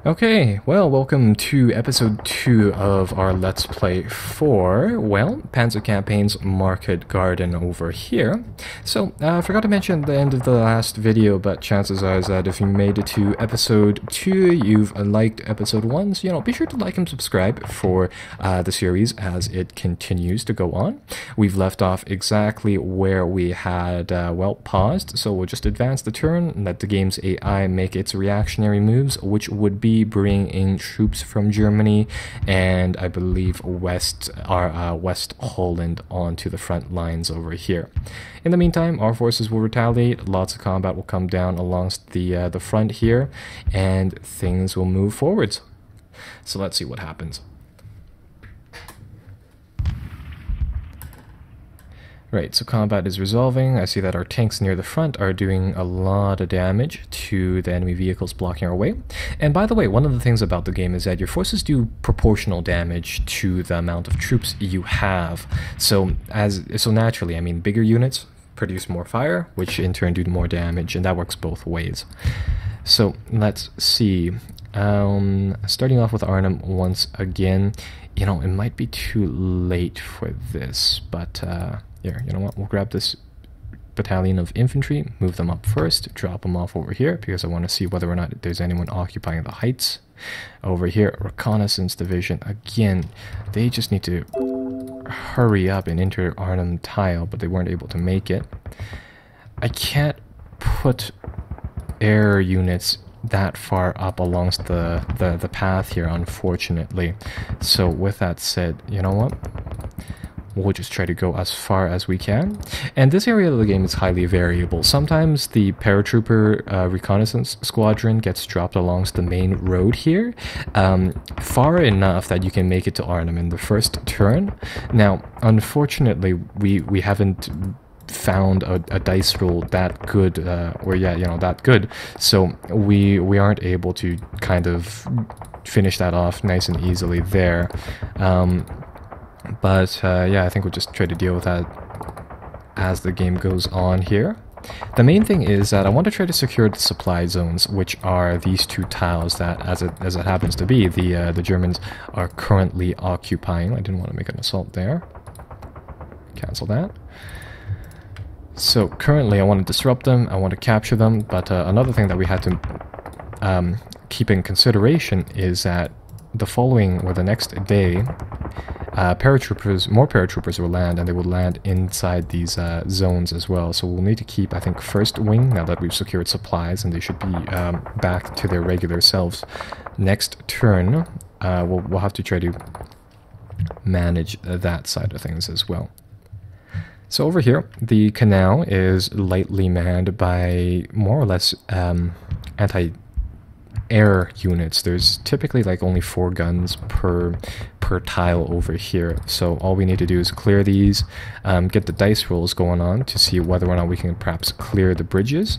Okay, well, welcome to episode 2 of our Let's Play for, well, Panzer Campaign's Market Garden over here. So, I forgot to mention at the end of the last video, but chances are that if you made it to episode 2, you've liked episode 1, so, be sure to like and subscribe for the series as it continues to go on. We've left off exactly where we had, well, paused, so we'll just advance the turn and let the game's AI make its reactionary moves, which would be bring in troops from Germany and I believe West Holland onto the front lines over here. In the meantime, our forces will retaliate. Lots of combat will come down along the front here, and things will move forwards. So let's see what happens. Right, so combat is resolving. I see that our tanks near the front are doing a lot of damage to the enemy vehicles blocking our way. And by the way, one of the things about the game is that your forces do proportional damage to the amount of troops you have. So naturally, I mean, bigger units produce more fire, which in turn do more damage, and that works both ways. So let's see. Starting off with Arnhem once again. It might be too late for this, but here, you know what, we'll grab this battalion of infantry, move them up first, drop them off over here, because I want to see whether or not there's anyone occupying the heights. Over here, reconnaissance division, again, they just need to hurry up and enter Arnhem tile, but they weren't able to make it. I can't put air units that far up along the path here, unfortunately. So with that said, you know what? We'll just try to go as far as we can. And this area of the game is highly variable. Sometimes the paratrooper reconnaissance squadron gets dropped along the main road here, far enough that you can make it to Arnhem in the first turn. Now, unfortunately, we haven't found a dice roll that good, that good, so we aren't able to kind of finish that off nice and easily there. But yeah, I think we'll just try to deal with that as the game goes on here. The main thing is that I want to try to secure the supply zones, which are these two tiles that, as it happens to be, the Germans are currently occupying. I didn't want to make an assault there. Cancel that. So currently I want to disrupt them, I want to capture them, but another thing that we had to keep in consideration is that the following, or the next day, more paratroopers will land, and they will land inside these zones as well. So we'll need to keep, I think, first wing, now that we've secured supplies, and they should be back to their regular selves. Next turn, we'll have to try to manage that side of things as well. So over here, the canal is lightly manned by more or less anti-air units. There's typically like only 4 guns per tile over here. So all we need to do is clear these, get the dice rolls going on to see whether or not we can perhaps clear the bridges.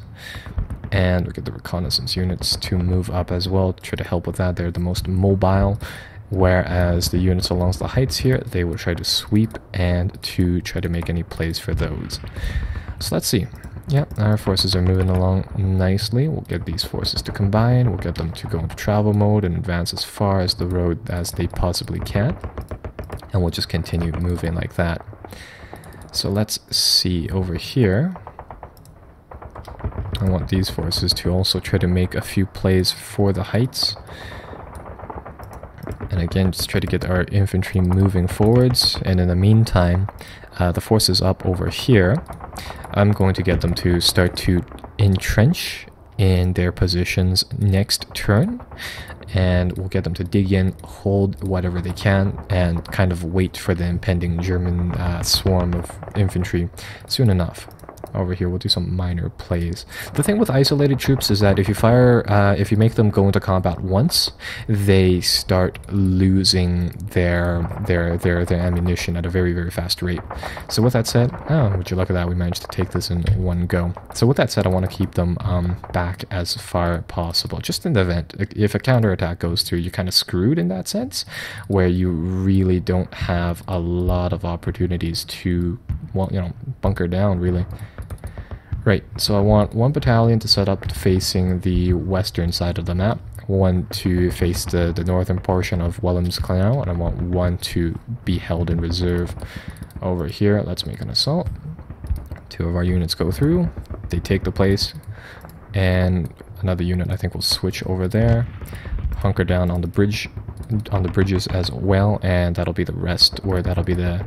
And we'll get the reconnaissance units to move up as well, try to help with that. They're the most mobile. Whereas the units along the heights here, they will try to sweep and to try to make any plays for those. So let's see. Yeah, our forces are moving along nicely. We'll get these forces to combine. We'll get them to go into travel mode and advance as far as the road as they possibly can. And we'll just continue moving like that. So let's see over here. I want these forces to also try to make a few plays for the heights. And again, just try to get our infantry moving forwards. And in the meantime, the forces up over here, I'm going to get them to start to entrench in their positions next turn. And we'll get them to dig in, hold whatever they can, and kind of wait for the impending German swarm of infantry soon enough. Over here, we'll do some minor plays. The thing with isolated troops is that if you make them go into combat once, they start losing their ammunition at a very, very fast rate. So with that said, would you look at that, we managed to take this in one go. So with that said, I want to keep them back as far as possible, just in the event if a counterattack goes through, you're kind of screwed in that sense, where you really don't have a lot of opportunities to, well, bunker down, really. Right, so I want one battalion to set up facing the western side of the map. one to face the northern portion of Willems Canal, and I want one to be held in reserve over here. Let's make an assault. 2 of our units go through, they take the place, and another unit I think will switch over there, hunker down on the bridges as well, and that'll be the rest, or that'll be the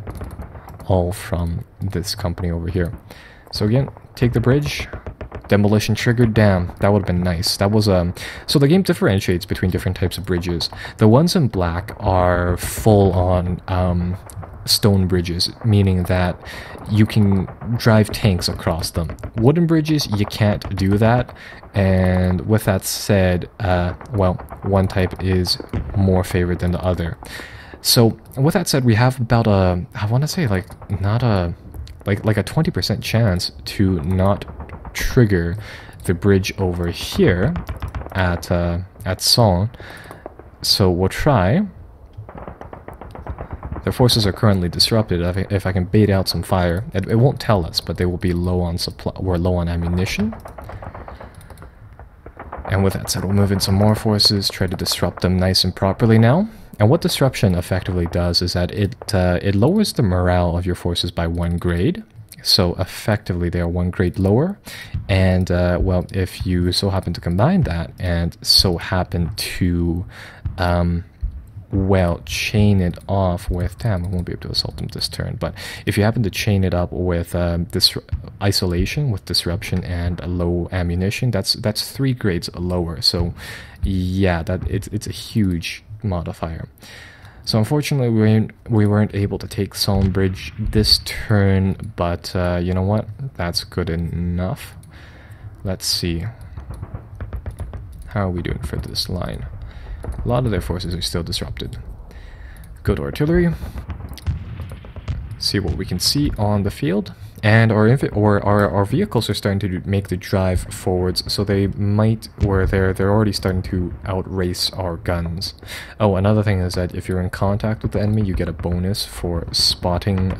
all from this company over here. So again, take the bridge. Demolition triggered. Damn, that would have been nice. That was so the game differentiates between different types of bridges. The ones in black are full on stone bridges, meaning that you can drive tanks across them. Wooden bridges, you can't do that. And with that said, well, one type is more favored than the other. So with that said, we have about a, I want to say like not a, like a 20% chance to not trigger the bridge over here at Son. So we'll try. Their forces are currently disrupted. If I can bait out some fire, it won't tell us, but they will be low on supply or low on ammunition. And with that said, we'll move in some more forces, try to disrupt them nice and properly now. And what disruption effectively does is that it lowers the morale of your forces by 1 grade. So effectively they are 1 grade lower, and well, if you so happen to combine that and so happen to well, chain it off with, damn, I won't be able to assault them this turn, but if you happen to chain it up with this isolation, with disruption and a low ammunition, that's 3 grades lower. So yeah, it's a huge modifier. So unfortunately we weren't able to take Solm Bridge this turn, but you know what, that's good enough. Let's see, how are we doing for this line? A lot of their forces are still disrupted. Go to artillery, see what we can see on the field, and our vehicles are starting to make the drive forwards, so they might, or they're already starting to outrace our guns. Oh, another thing is that if you're in contact with the enemy, you get a bonus for spotting,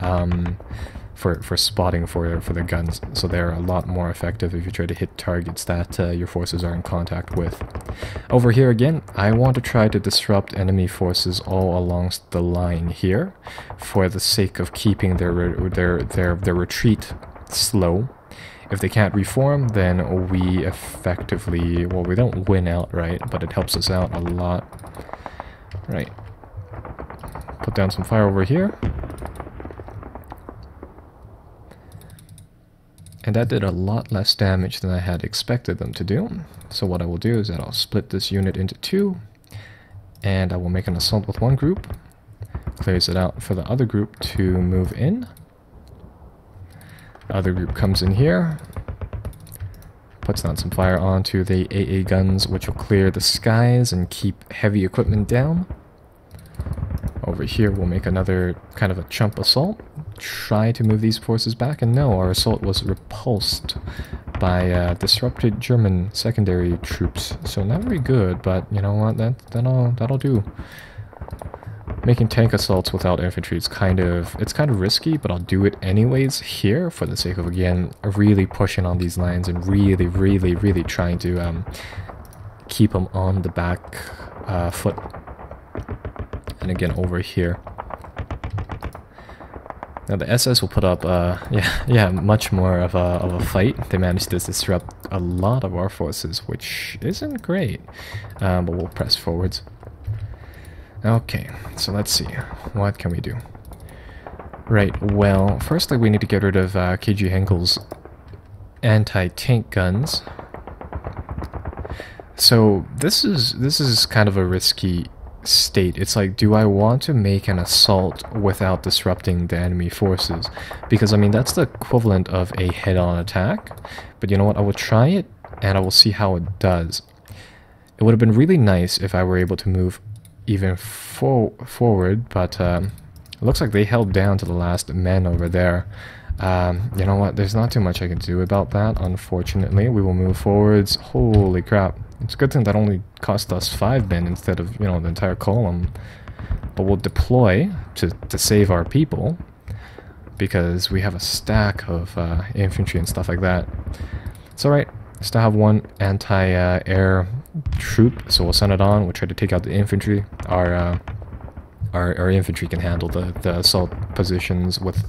for spotting for the guns, so they're a lot more effective if you try to hit targets that your forces are in contact with. Over here again, I want to try to disrupt enemy forces all along the line here, for the sake of keeping their retreat slow. If they can't reform, then we effectively, well, we don't win outright, but it helps us out a lot. Right. Put down some fire over here. And that did a lot less damage than I had expected them to do. So what I will do is that I'll split this unit into 2, and I will make an assault with 1 group. Clears it out for the other group to move in. The other group comes in here, puts down some fire onto the AA guns, which will clear the skies and keep heavy equipment down. Over here we'll make another kind of a chump assault, try to move these forces back, and no, our assault was repulsed by disrupted German secondary troops. So not very good, but you know what, that'll do. Making tank assaults without infantry is kind of risky, but I'll do it anyways here for the sake of, again, really pushing on these lines and really trying to keep them on the back foot. And again over here. Now the SS will put up much more of a fight. They managed to disrupt a lot of our forces, which isn't great, but we'll press forwards. Okay, so let's see, what can we do? Right, well, firstly we need to get rid of KG Henkel's anti-tank guns. So this is kind of a risky state. It's like, do I want to make an assault without disrupting the enemy forces? Because I mean, that's the equivalent of a head-on attack. But you know what, I will try it and I will see how it does. It would have been really nice if I were able to move even forward, but it looks like they held down to the last men over there. You know what, there's not too much I can do about that, unfortunately. We will move forwards. Holy crap, it's a good thing that only cost us 5 men instead of, you know, the entire column. But we'll deploy to save our people, because we have a stack of infantry and stuff like that. It's alright, still have 1 anti-air troop, so we'll send it on. We'll try to take out the infantry. Our infantry can handle the assault positions with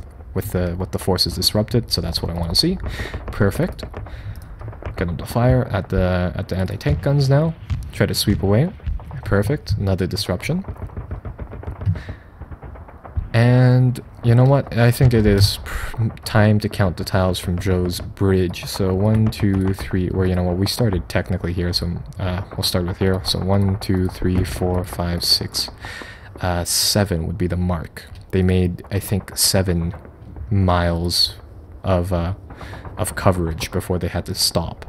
the forces disrupted, so that's what I want to see. Perfect. Get them to fire at the anti-tank guns now. Try to sweep away. Perfect. Another disruption. And you know what? I think it is time to count the tiles from Joe's bridge. So 1, 2, 3. Or you know what? We started technically here, so we'll start with here. So 1, 2, 3, 4, 5, 6, 7 would be the mark. They made, I think, 7 miles of coverage before they had to stop.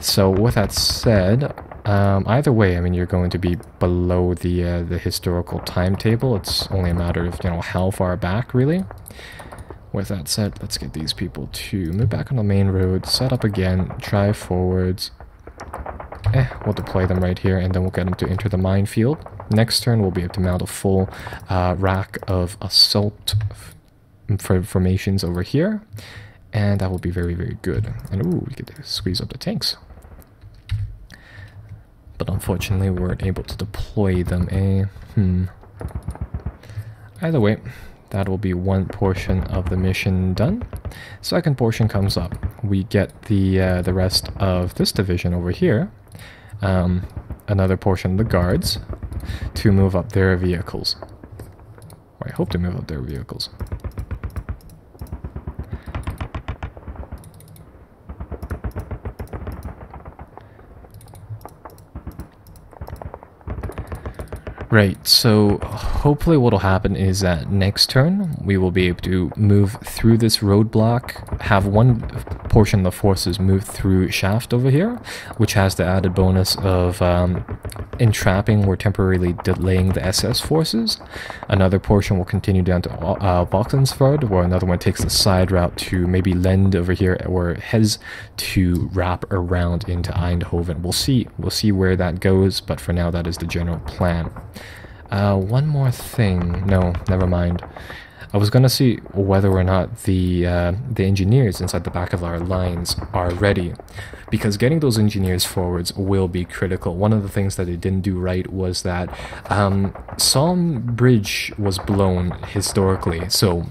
So with that said, either way, I mean, you're going to be below the historical timetable. It's only a matter of, you know, how far back, really. With that said, let's get these people to move back on the main road, set up again, drive forwards. We'll deploy them right here, and then we'll get them to enter the minefield. Next turn, we'll be able to mount a full rack of assault formations over here, and that will be very, very good. And ooh, we get to squeeze up the tanks. But unfortunately, we weren't able to deploy them. Either way, that will be one portion of the mission done. Second portion comes up. We get the rest of this division over here, another portion of the guards, to move up their vehicles. Or I hope to move up their vehicles. Right, so hopefully what'll happen is that next turn we will be able to move through this roadblock, have one portion of the forces move through Shaft over here, which has the added bonus of entrapping or temporarily delaying the SS forces. Another portion will continue down to Boxensford, where another one takes the side route to maybe Lend over here, or Hez to wrap around into Eindhoven. We'll see where that goes, but for now that is the general plan. One more thing. No, never mind. I was gonna see whether or not the engineers inside the back of our lines are ready, because getting those engineers forwards will be critical. One of the things that they didn't do right was that Somme Bridge was blown historically, so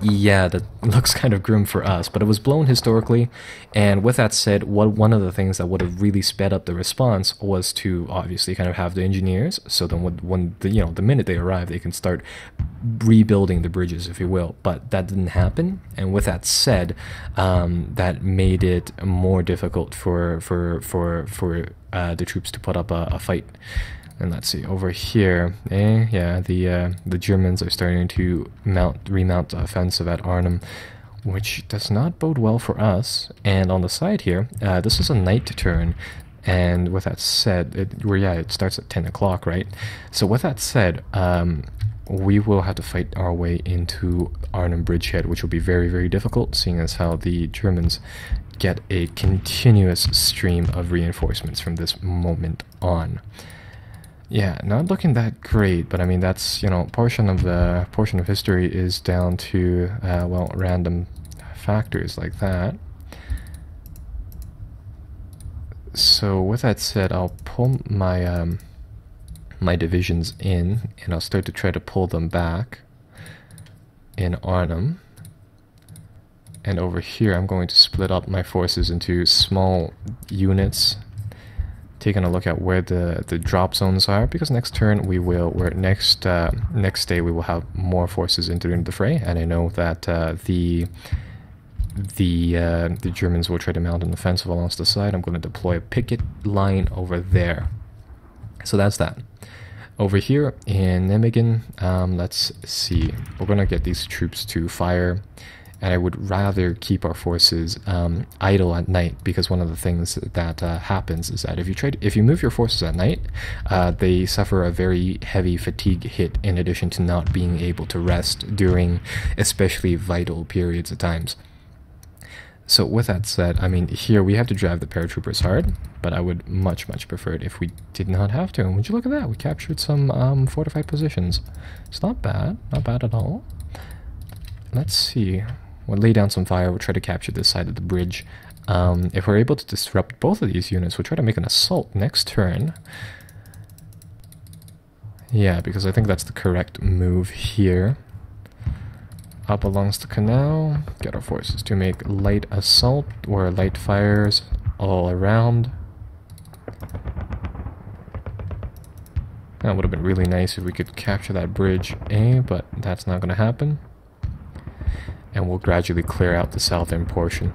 yeah, that looks kind of grim for us, but it was blown historically. And with that said, one of the things that would have really sped up the response was to obviously kind of have the engineers, so then when the minute they arrive, they can start rebuilding the bridges, if you will. But that didn't happen, and with that said, that made it more difficult for the troops to put up a fight. And let's see, over here, yeah, the Germans are starting to remount the offensive at Arnhem, which does not bode well for us. And on the side here, this is a night turn, and with that said, it starts at 10 o'clock, right? So with that said, we will have to fight our way into Arnhem Bridgehead, which will be very, very difficult, seeing as how the Germans get a continuous stream of reinforcements from this moment on. Yeah, not looking that great, but I mean that's, you know, portion of history is down to well, random factors like that. So with that said, I'll pull my my divisions in, and I'll start to try to pull them back in Arnhem. And over here, I'm going to split up my forces into small units, taking a look at where the drop zones are, because next turn next day we will have more forces entering the fray, and I know that the Germans will try to mount an offensive along the side. I'm going to deploy a picket line over there. So that's that. Over here in Nijmegen, let's see. We're going to get these troops to fire. And I would rather keep our forces idle at night, because one of the things that happens is that if you move your forces at night, they suffer a very heavy fatigue hit, in addition to not being able to rest during especially vital periods of times. So with that said, I mean, here we have to drive the paratroopers hard, but I would much prefer it if we did not have to. And would you look at that? We captured some fortified positions. It's not bad at all. Let's see. We'll lay down some fire. We'll try to capture this side of the bridge. If we're able to disrupt both of these units, we'll try to make an assault next turn. Yeah, because I think that's the correct move here. Up along the canal, get our forces to make light assault or light fires all around. That would have been really nice if we could capture that bridge A, but that's not going to happen. And we'll gradually clear out the southern portion.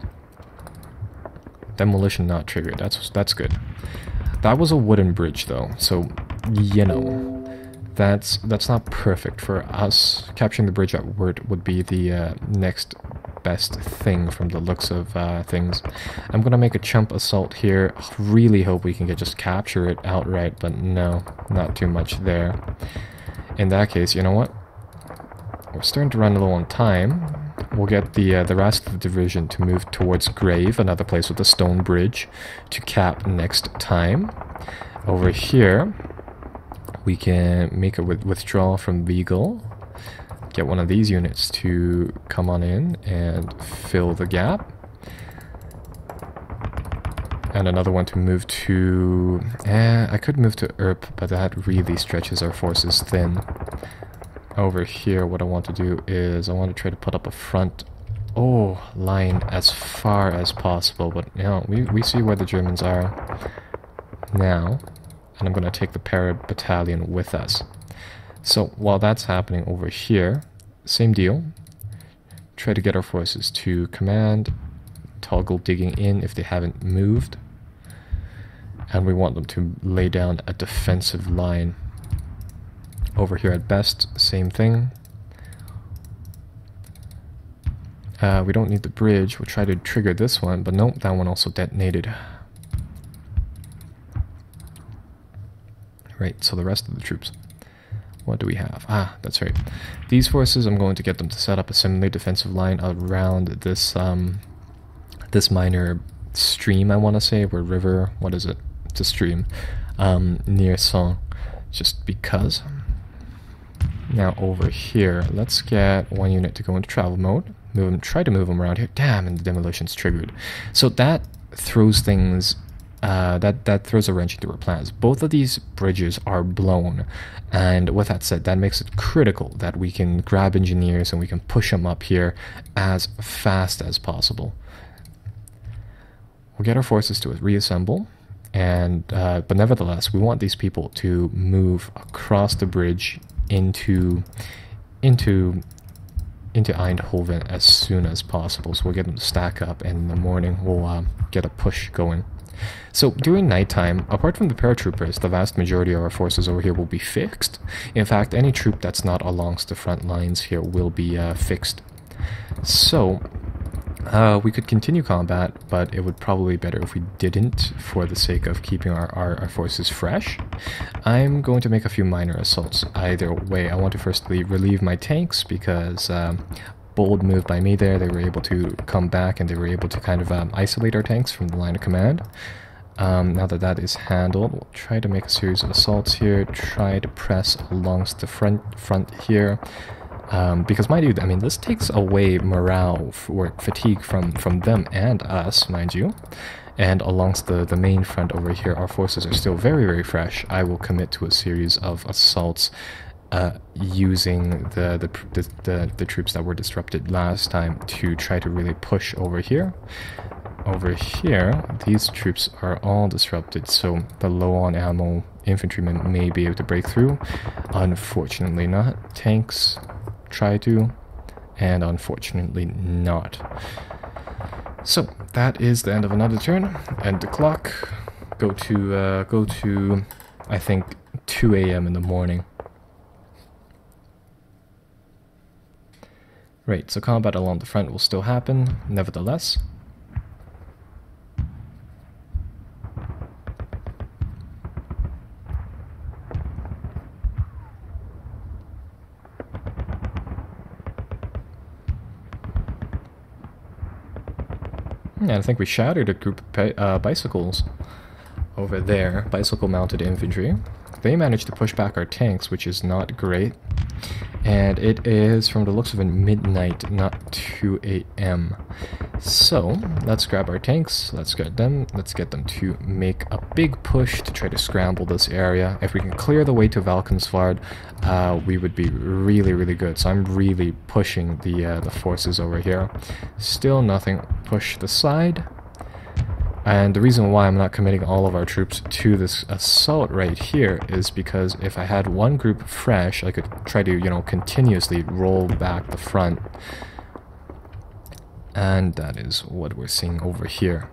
Demolition not triggered, that's good. That was a wooden bridge though, so, you know, that's not perfect for us. Capturing the bridge at Word would be the next best thing from the looks of things. I'm gonna make a chump assault here. Really hope we can just capture it outright, but no, not too much there. In that case, you know what? We're starting to run low on time. We'll get the rest of the division to move towards Grave, another place with a stone bridge, to cap next time. Over here, we can make a withdrawal from Beagle. Get one of these units to come on in and fill the gap. And another one to move to... I could move to Erp, but that really stretches our forces thin. Over here, what I want to do is I want to try to put up a front line as far as possible, but you know, we see where the Germans are now, and I'm going to take the para battalion with us. So while that's happening over here, same deal. Try to get our forces to command, toggle digging in if they haven't moved, and we want them to lay down a defensive line. Over here at best, same thing. We don't need the bridge. We'll try to trigger this one, but nope, that one also detonated. Right, so the rest of the troops. What do we have? Ah, that's right. These forces, I'm going to get them to set up a similar defensive line around this this minor stream, I want to say, or river. What is it? It's a stream. Near Song, just because. Now over here, let's get one unit to go into travel mode. Try to move them around here. Damn, and the demolition's triggered. So that throws things. That throws a wrench into our plans. Both of these bridges are blown, and with that said, that makes it critical that we can grab engineers and we can push them up here as fast as possible. We'll get our forces to reassemble, and but nevertheless, we want these people to move across the bridge into Eindhoven as soon as possible. So we'll get them to stack up, and in the morning we'll get a push going. So during nighttime, apart from the paratroopers, the vast majority of our forces over here will be fixed. In fact, any troop that's not alongst the front lines here will be fixed. So we could continue combat, but it would probably be better if we didn't, for the sake of keeping our forces fresh. I'm going to make a few minor assaults either way. I want to firstly relieve my tanks, because bold move by me there. They were able to come back, and they were able to kind of isolate our tanks from the line of command. Now that that is handled, we'll try to make a series of assaults here, try to press alongst the front here. Because my dude, I mean, this takes away morale or fatigue from them and us, mind you. And alongst the main front over here, our forces are still very, very fresh. I will commit to a series of assaults using the troops that were disrupted last time to try to really push over here. Over here, these troops are all disrupted, so the low on ammo infantrymen may be able to break through. Unfortunately not. Tanks try to, and unfortunately not. So that is the end of another turn. End the clock. Go to I think 2 a.m. in the morning. Right, so combat along the front will still happen, nevertheless. Yeah, I think we shattered a group of bicycles over there, bicycle-mounted infantry. they managed to push back our tanks, which is not great. And it is, from the looks of it, midnight, not 2 a.m. So, let's grab our tanks, let's get them to make a big push to try to scramble this area. If we can clear the way to Valkenswaard, we would be really, really good. So I'm really pushing the forces over here. Still nothing. Push the side. And the reason why I'm not committing all of our troops to this assault right here is because if I had one group fresh, I could try to, you know, continuously roll back the front. And that is what we're seeing over here.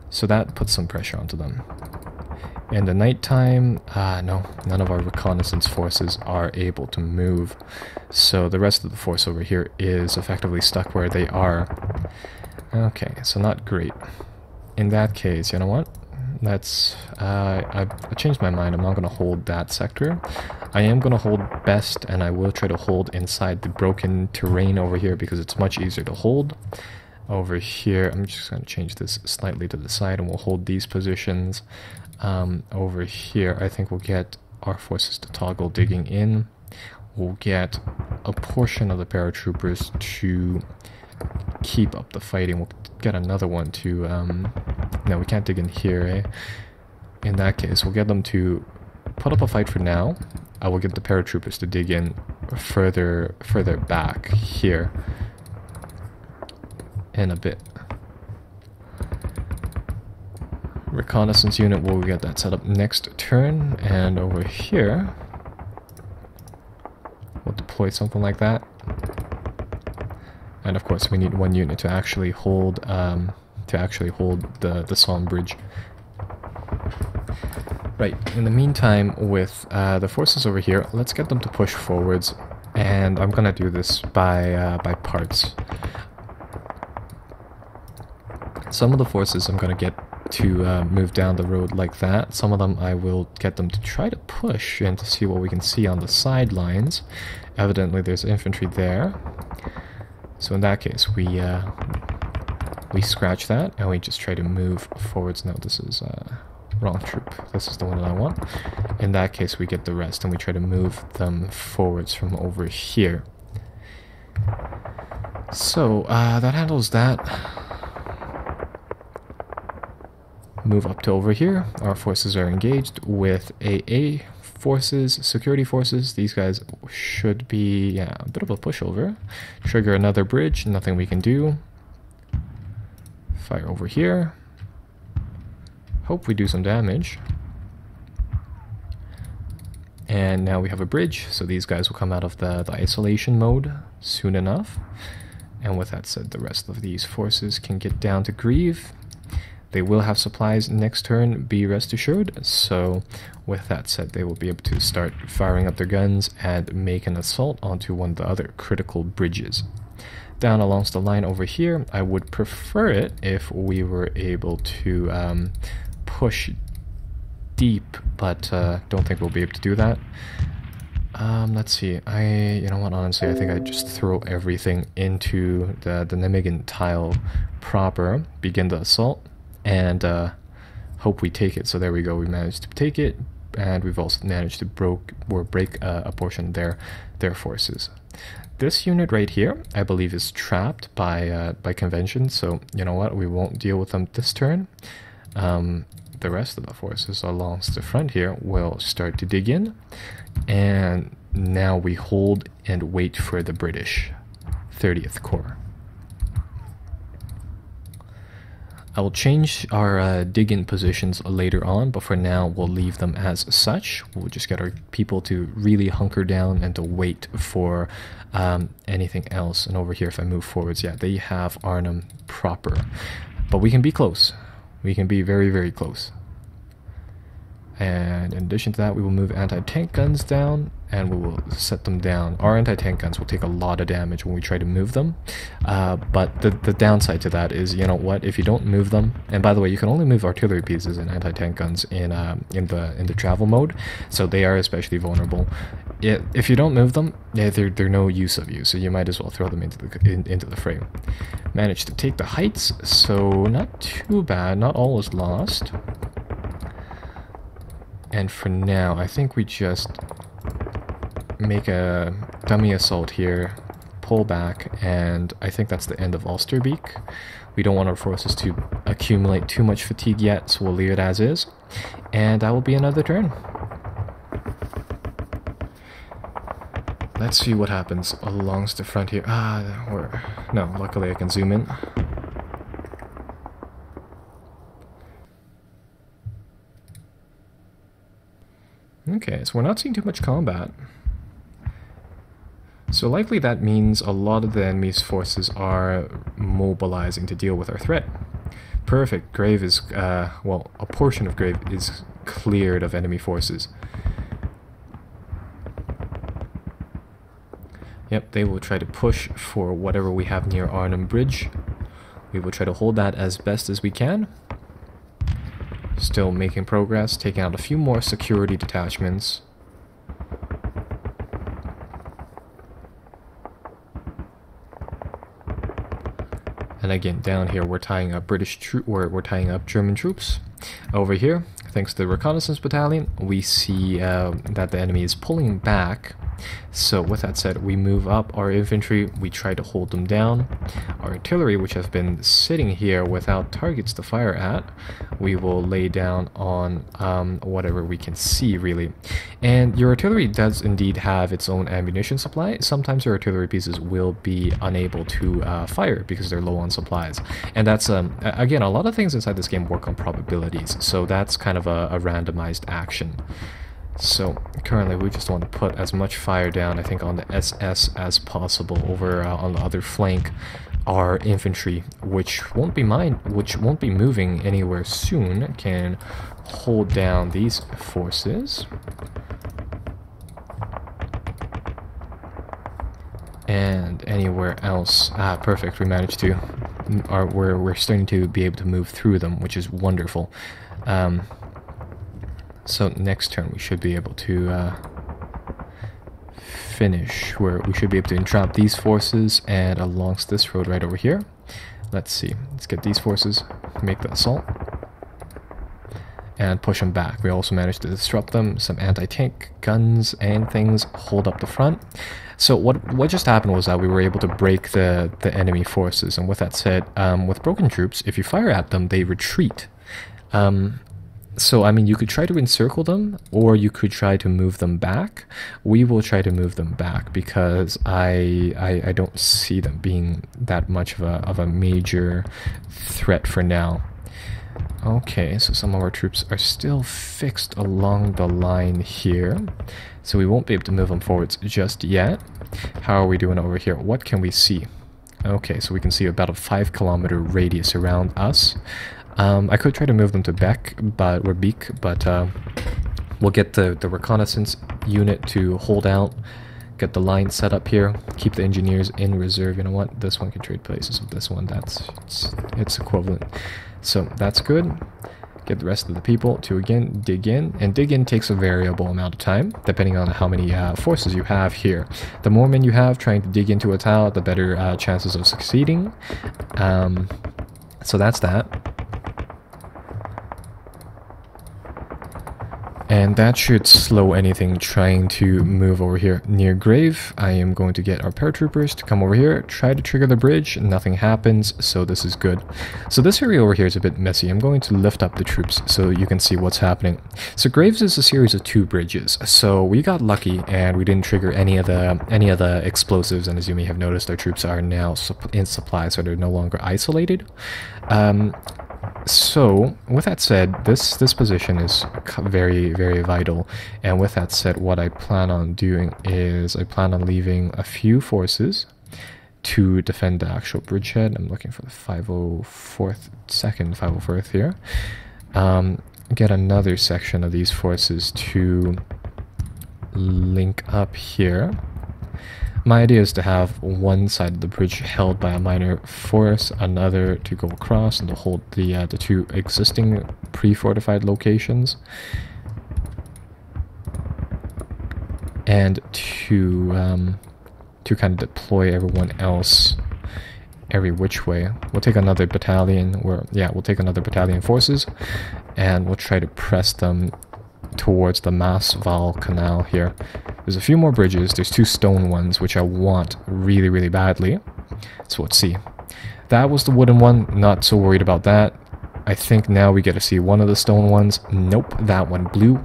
So that puts some pressure onto them. In the nighttime, no, none of our reconnaissance forces are able to move. So the rest of the force over here is effectively stuck where they are. Okay, so not great. In that case, you know what? Let's, I changed my mind. I'm not going to hold that sector. I am going to hold Best, and I will try to hold inside the broken terrain over here because it's much easier to hold. Over here, I'm just going to change this slightly to the side, and we'll hold these positions. Over here, I think we'll get our forces to toggle digging in. We'll get a portion of the paratroopers to keep up the fighting. We'll get another one to no, we can't dig in here, eh? In that case, we'll get them to put up a fight for now. I will get the paratroopers to dig in further back here in a bit. Reconnaissance unit will get that set up next turn, and over here we'll deploy something like that. And of course, we need one unit to actually hold the Somme bridge. Right. In the meantime, with the forces over here, let's get them to push forwards, and I'm gonna do this by parts. Some of the forces I'm gonna get to move down the road like that. Some of them I will get them to try to push and to see what we can see on the sidelines. Evidently, there's infantry there. So in that case, we scratch that and we just try to move forwards. No, this is wrong troop. This is the one that I want. In that case, we get the rest and we try to move them forwards from over here. So that handles that. Move up to over here. Our forces are engaged with AA forces, security forces. These guys should be, yeah, a bit of a pushover. Trigger another bridge, nothing we can do. Fire over here. Hope we do some damage. And now we have a bridge, so these guys will come out of the isolation mode soon enough. And with that said, the rest of these forces can get down to Grieve. They will have supplies next turn, be rest assured. So with that said, they will be able to start firing up their guns and make an assault onto one of the other critical bridges. Down along the line over here, I would prefer it if we were able to push deep, but don't think we'll be able to do that. Let's see, you know what, honestly, I think I just throw everything into the Nijmegen tile proper, begin the assault, and hope we take it. So there we go, we managed to take it, and we've also managed to break a portion of their forces. This unit right here, I believe, is trapped by convention, so you know what, we won't deal with them this turn. The rest of the forces along the front here will start to dig in, and now we hold and wait for the British 30th Corps. I will change our dig-in positions later on, but for now we'll leave them as such. We'll just get our people to really hunker down and to wait for anything else. And over here, if I move forwards, yeah, they have Arnhem proper. But we can be close. We can be very, very close. And in addition to that, we will move anti-tank guns down, and we will set them down. Our anti-tank guns will take a lot of damage when we try to move them, but the downside to that is, you know what, if you don't move them, and by the way, you can only move artillery pieces and anti-tank guns in the travel mode, so they are especially vulnerable. If you don't move them, yeah, they're no use of you, so you might as well throw them into the fray. Managed to take the heights, so not too bad, not all is lost. And for now, I think we just make a dummy assault here, pull back, and I think that's the end of Ulsterbeek. We don't want our forces to accumulate too much fatigue yet, so we'll leave it as is. And that will be another turn. Let's see what happens along the front here. No, luckily I can zoom in. Okay, so we're not seeing too much combat. So likely that means a lot of the enemy's forces are mobilizing to deal with our threat. Perfect. Grave is, well, a portion of Grave is cleared of enemy forces. Yep, they will try to push for whatever we have near Arnhem Bridge. We will try to hold that as best as we can. Still making progress, taking out a few more security detachments. And again, down here we're tying up we're tying up German troops. Over here, thanks to the reconnaissance battalion, we see that the enemy is pulling back. So with that said, we move up our infantry, we try to hold them down. Our artillery, which has been sitting here without targets to fire at, we will lay down on whatever we can see, really. And your artillery does indeed have its own ammunition supply. Sometimes your artillery pieces will be unable to fire because they're low on supplies. And that's, again, a lot of things inside this game work on probabilities, so that's kind of a randomized action. So currently we just want to put as much fire down, I think, on the SS as possible. Over on the other flank, our infantry, which won't be moving anywhere soon, can hold down these forces. And anywhere else, perfect. We managed to. We're starting to be able to move through them, which is wonderful. So next turn we should be able to finish, where we should be able to entrap these forces, and along this road right over here. Let's see, let's get these forces, make the assault, and push them back. We also managed to disrupt them, some anti-tank guns and things hold up the front. So what just happened was that we were able to break the enemy forces, and with that said, with broken troops, if you fire at them, they retreat. So, I mean, you could try to encircle them, or you could try to move them back. We will try to move them back, because I don't see them being that much of a major threat for now. Okay, so some of our troops are still fixed along the line here, so we won't be able to move them forwards just yet. How are we doing over here? What can we see? Okay, so we can see about a 5-kilometer radius around us. I could try to move them to Beek, but we'll get the reconnaissance unit to hold out, get the line set up here, keep the engineers in reserve. You know what? This one can trade places with this one. It's equivalent. So that's good. Get the rest of the people to again dig in, and dig in takes a variable amount of time depending on how many forces you have here. The more men you have trying to dig into a tile, the better chances of succeeding. So that's that. And that should slow anything trying to move over here near Grave. I am going to get our paratroopers to come over here, try to trigger the bridge. Nothing happens, so this is good. So this area over here is a bit messy. I'm going to lift up the troops so you can see what's happening. So Graves is a series of 2 bridges. So we got lucky and we didn't trigger any of the explosives. And as you may have noticed, our troops are now in supply, so they're no longer isolated. So, with that said, this position is very, very vital, and with that said, what I plan on doing is I plan on leaving a few forces to defend the actual bridgehead. I'm looking for the 504th here. Get another section of these forces to link up here. My idea is to have one side of the bridge held by a minor force, another to go across and to hold the 2 existing pre-fortified locations, and to kind of deploy everyone else every which way. We'll take another battalion, we'll take another battalion forces, and we'll try to press them towards the Maasval Canal here. There's a few more bridges. There's 2 stone ones, which I want really, really badly. So let's see. That was the wooden one. Not so worried about that. I think now we get to see one of the stone ones. Nope, that one blew.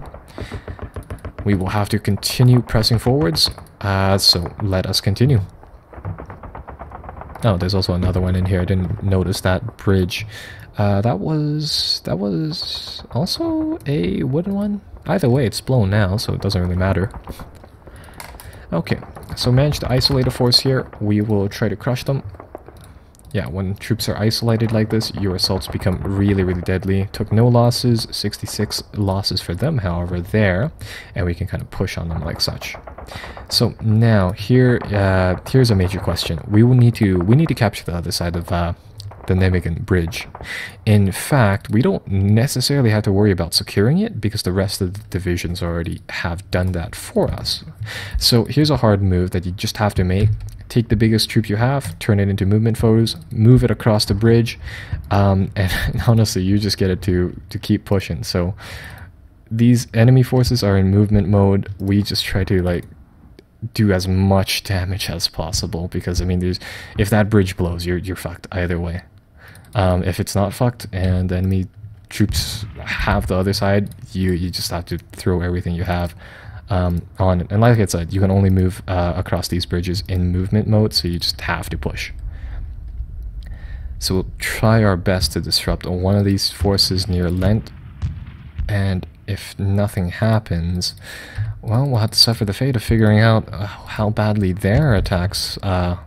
We will have to continue pressing forwards. So let us continue. Oh, there's also another one in here. I didn't notice that bridge. That was also a wooden one. Either way, it's blown now, so it doesn't really matter. Okay, so managed to isolate a force here. We will try to crush them. Yeah, when troops are isolated like this, your assaults become really, really deadly. Took no losses, 66 losses for them, however, there. And we can kind of push on them like such. So now, here's a major question. We need to capture the other side of the Nijmegen bridge. In fact, we don't necessarily have to worry about securing it because the rest of the divisions already have done that for us. So here's a hard move that you just have to make. Take the biggest troop you have, turn it into movement photos, move it across the bridge, and honestly, you just get it to keep pushing. So these enemy forces are in movement mode. We just try to like do as much damage as possible because I mean, if that bridge blows, you're fucked either way. If it's not fucked and the enemy troops have the other side, you just have to throw everything you have on it. And like I said, you can only move across these bridges in movement mode, so you just have to push. So we'll try our best to disrupt one of these forces near Lent, and if nothing happens, well, we'll have to suffer the fate of figuring out how badly their attacks are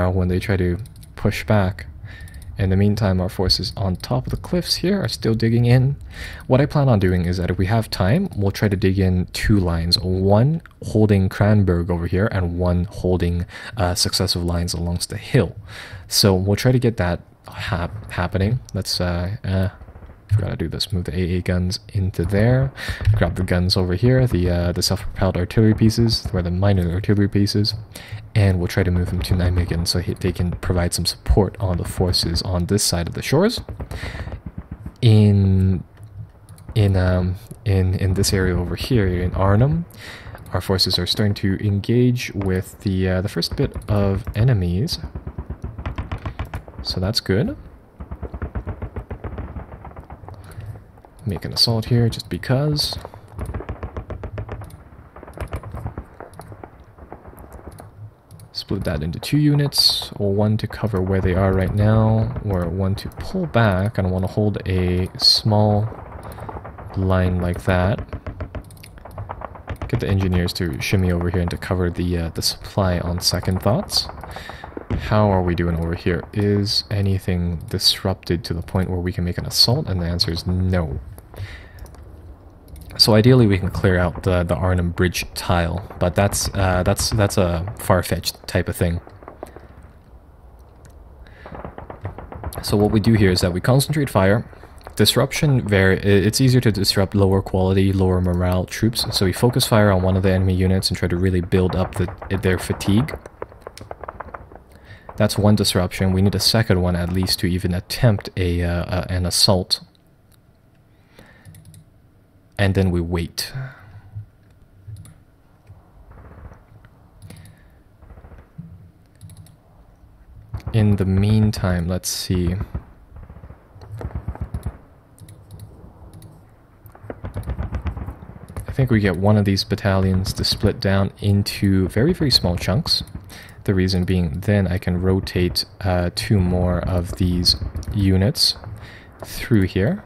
when they try to push back. In the meantime, our forces on top of the cliffs here are still digging in. What I plan on doing is that if we have time, we'll try to dig in 2 lines. One holding Kranberg over here, and one holding successive lines along the hill. So we'll try to get that happening. Let's, forgot to do this. Move the AA guns into there. Grab the guns over here, the self-propelled artillery pieces, or the minor artillery pieces. And we'll try to move them to Nijmegen so they can provide some support on the forces on this side of the shores. In this area over here in Arnhem, our forces are starting to engage with the first bit of enemies. So that's good. Make an assault here just because. Split that into 2 units, or 1 to cover where they are right now, or 1 to pull back. I don't want to hold a small line like that. Get the engineers to shimmy over here and to cover the supply on second thoughts. How are we doing over here? Is anything disrupted to the point where we can make an assault? And the answer is no. So ideally we can clear out the Arnhem bridge tile, but that's a far-fetched type of thing. So what we do here is that we concentrate fire. Disruption, it's easier to disrupt lower quality, lower morale troops, so we focus fire on one of the enemy units and try to really build up their fatigue. That's one disruption. We need a second one at least to even attempt an assault. And then we wait. In the meantime, let's see. I think we get one of these battalions to split down into very, very small chunks. The reason being, then I can rotate 2 more of these units through here.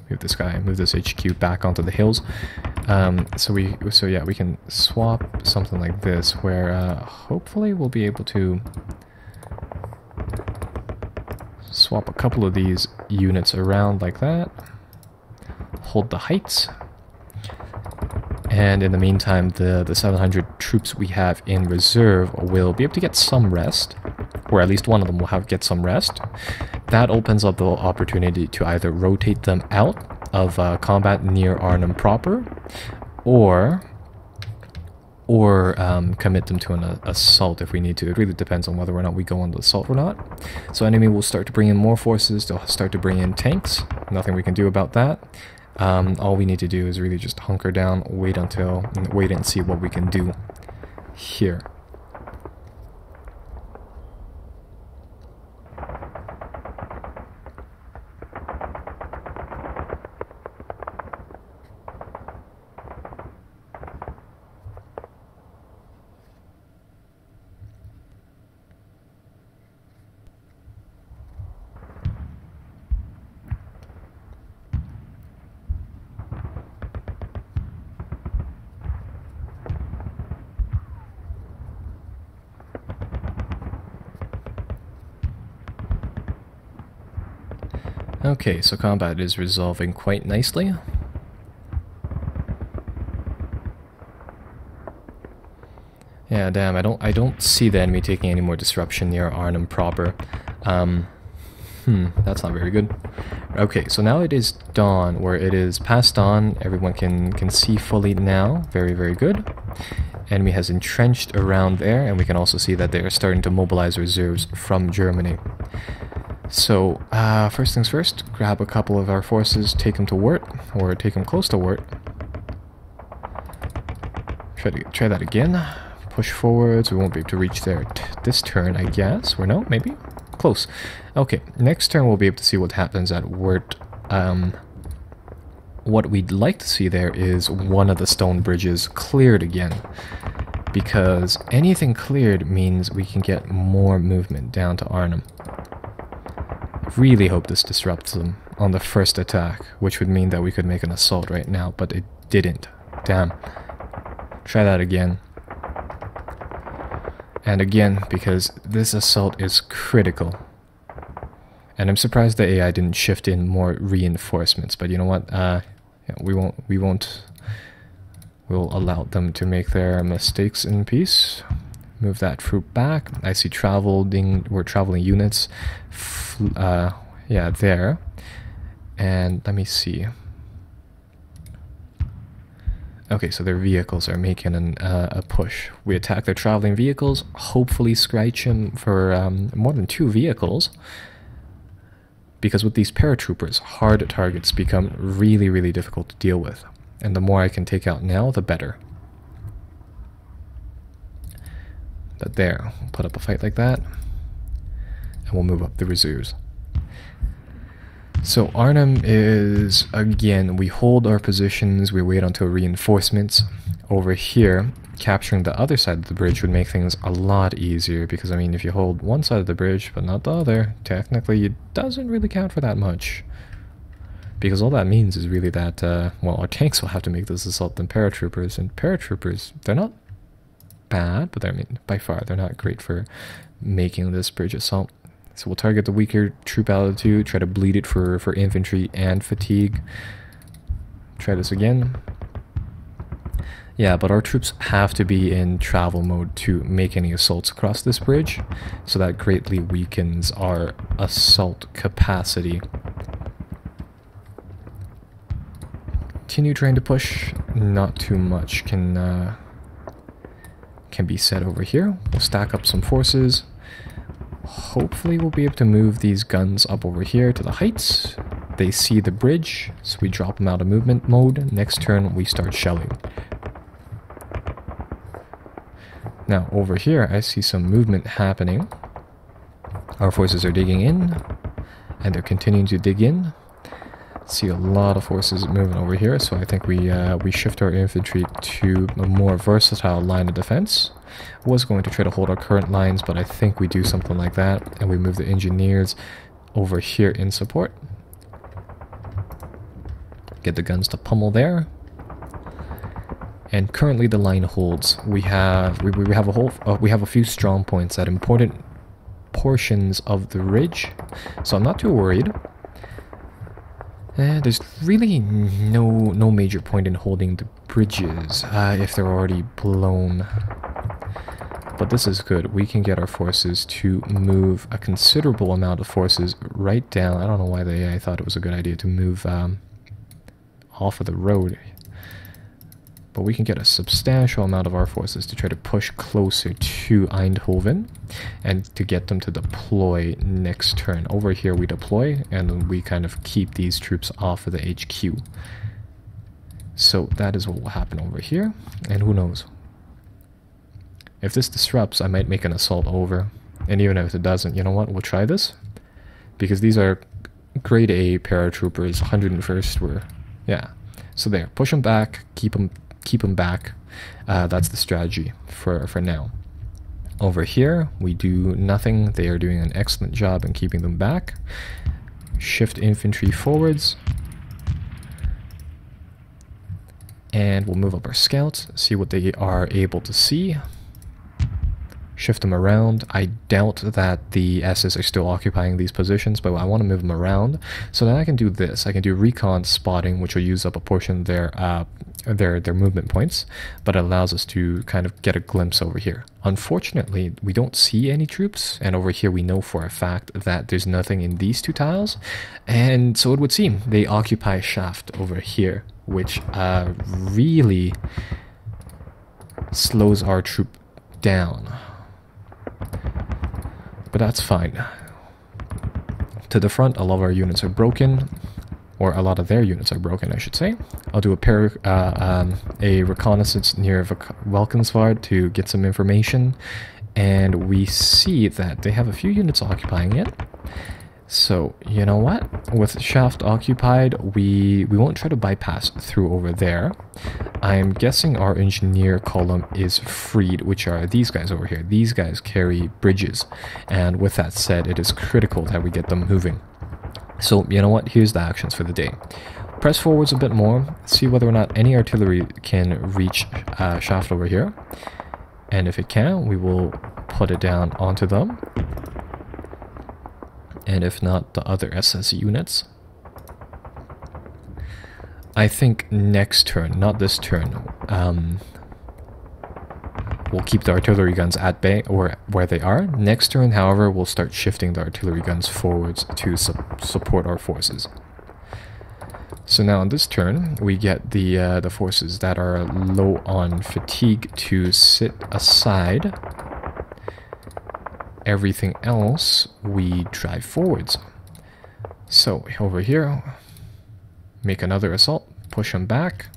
Move this HQ back onto the hills. So yeah, we can swap something like this, where hopefully we'll be able to swap a couple of these units around like that. Hold the heights. And in the meantime, the 700 troops we have in reserve will be able to get some rest, or at least one of them will get some rest. That opens up the opportunity to either rotate them out of combat near Arnhem proper, or commit them to an assault if we need to. It really depends on whether or not we go on the assault or not. So enemy will start to bring in more forces. They'll start to bring in tanks. Nothing we can do about that. All we need to do is really just hunker down, wait and see what we can do here. Okay, so combat is resolving quite nicely. Yeah, damn, I don't see the enemy taking any more disruption near Arnhem proper. That's not very good. Okay, so now it is dawn, where it is past dawn. Everyone can see fully now. Very, very good. Enemy has entrenched around there, and we can also see that they are starting to mobilize reserves from Germany. So, first things first, grab a couple of our forces, take them to Wort, or take them close to Wort. Try that again. Push forwards. We won't be able to reach there this turn, I guess. Or no, maybe? Close. Okay, next turn we'll be able to see what happens at Wort. What we'd like to see there is one of the stone bridges cleared again. Because anything cleared means we can get more movement down to Arnhem. Really hope this disrupts them on the first attack, which would mean that we could make an assault right now, but it didn't. Damn. Try that again. And again, because this assault is critical. And I'm surprised the AI didn't shift in more reinforcements, but you know what? We'll allow them to make their mistakes in peace. Move that troop back. I see we're traveling units. Yeah, there. And let me see. Okay, so their vehicles are making a push. We attack their traveling vehicles, hopefully scratch them for more than 2 vehicles. Because with these paratroopers, hard targets become really, really difficult to deal with. And the more I can take out now, the better. But there, we'll put up a fight like that, and we'll move up the reserves. So Arnhem is, again, we hold our positions, we wait until reinforcements. Over here, capturing the other side of the bridge would make things a lot easier, because I mean, if you hold one side of the bridge but not the other, technically it doesn't really count for that much. Because all that means is really that, well, our tanks will have to make this assault than paratroopers, and paratroopers, they're not bad, but I mean, by far, they're not great for making this bridge assault. So we'll target the weaker troop altitude, try to bleed it for infantry and fatigue. Try this again. Yeah, but our troops have to be in travel mode to make any assaults across this bridge, so that greatly weakens our assault capacity. Continue trying to push. Not too much can be said over here. We'll stack up some forces. Hopefully we'll be able to move these guns up over here to the heights. They see the bridge, so we drop them out of movement mode. Next turn we start shelling. Now over here I see some movement happening. Our forces are digging in, and they're continuing to dig in. See a lot of forces moving over here, so I think we shift our infantry to a more versatile line of defense. Was going to try to hold our current lines, but I think we do something like that, and we move the engineers over here in support. Get the guns to pummel there. And currently the line holds. We have a few strong points at important portions of the ridge, so I'm not too worried. There's really no major point in holding the bridges if they're already blown. But this is good. We can get our forces to move a considerable amount of forces right down. I don't know why the AI thought it was a good idea to move off of the road. but we can get a substantial amount of our forces to try to push closer to Eindhoven and to get them to deploy next turn. Over here we deploy, and then we kind of keep these troops off of the HQ. So that is what will happen over here, and who knows. If this disrupts, I might make an assault over, and even if it doesn't, you know what, we'll try this. Because these are grade A paratroopers, 101st were, yeah. So there, push them back, keep them back. That's the strategy for now. Over here, we do nothing. They are doing an excellent job in keeping them back. Shift infantry forwards. And we'll move up our scouts, see what they are able to see. Shift them around. I doubt that the S's are still occupying these positions, but I want to move them around. So then I can do this. I can do recon spotting, which will use up a portion of their movement points, but it allows us to kind of get a glimpse over here. Unfortunately, we don't see any troops, and over here we know for a fact that there's nothing in these two tiles, and so it would seem they occupy shaft over here, which really slows our troop down. But that's fine. To the front, a lot of our units are broken, or a lot of their units are broken, I should say. I'll do a reconnaissance near Valkenswaard to get some information, and we see that they have a few units occupying it. So, you know what? With shaft occupied, we won't try to bypass through over there. I'm guessing our engineer column is freed, which are these guys over here. These guys carry bridges, and with that said, it is critical that we get them moving. So, you know what? Here's the actions for the day. Press forwards a bit more, see whether or not any artillery can reach shaft over here. And if it can, we will put it down onto them. And if not, the other SS units. I think next turn, not this turn, we'll keep the artillery guns at bay, or where they are. Next turn, however, we'll start shifting the artillery guns forwards to support our forces. So now on this turn, we get the forces that are low on fatigue to sit aside. Everything else, we drive forwards. So over here, make another assault, push them back.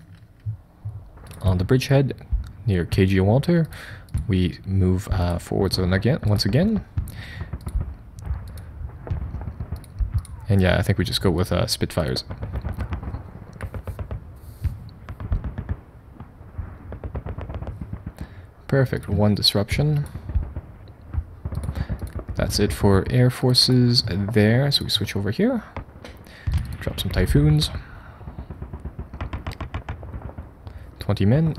On the bridgehead near KG Walter, we move forwards once again. And yeah, I think we just go with Spitfires. Perfect, one disruption. That's it for air forces there, so we switch over here. Drop some Typhoons. 20 men.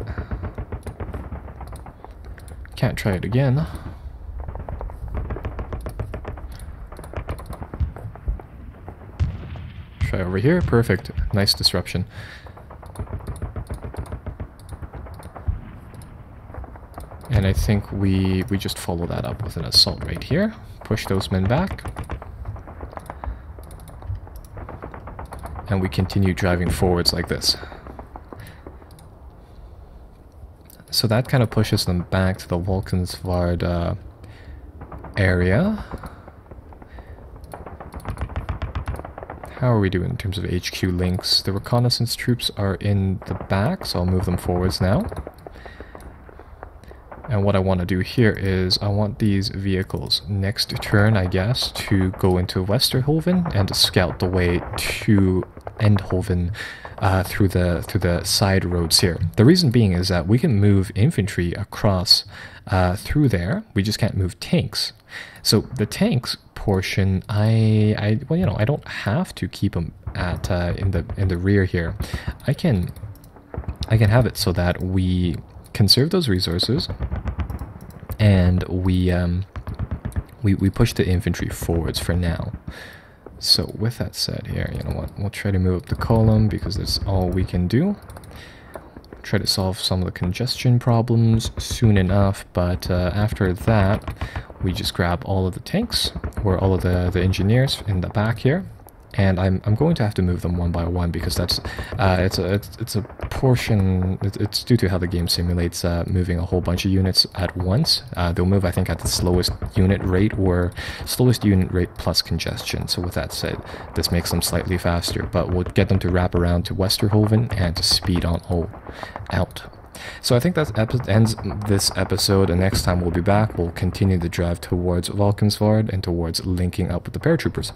Can't try it again. Try over here, perfect. Nice disruption. And I think we just follow that up with an assault right here. Push those men back. And we continue driving forwards like this. So that kind of pushes them back to the Valkenswaard area. How are we doing in terms of HQ links? The reconnaissance troops are in the back, so I'll move them forwards now. And what I want to do here is I want these vehicles next turn, I guess, to go into Westerhoven and to scout the way to Eindhoven through the side roads here. The reason being is that we can move infantry across through there. We just can't move tanks. So the tanks portion, well, you know, I don't have to keep them at in the rear here. I can have it so that we conserve those resources, and we push the infantry forwards for now. So with that said here, you know what, we'll try to move up the column because that's all we can do. Try to solve some of the congestion problems soon enough, but after that, we just grab all of the tanks, or all of the engineers in the back here. And I'm going to have to move them one by one because that's it's a proportion, it's due to how the game simulates moving a whole bunch of units at once. They'll move, I think, at the slowest unit rate or slowest unit rate plus congestion. So with that said, this makes them slightly faster, but we'll get them to wrap around to Westerhoven and to speed on out. So I think that ends this episode, and next time we'll be back, we'll continue the drive towards Valkenswaard and towards linking up with the paratroopers.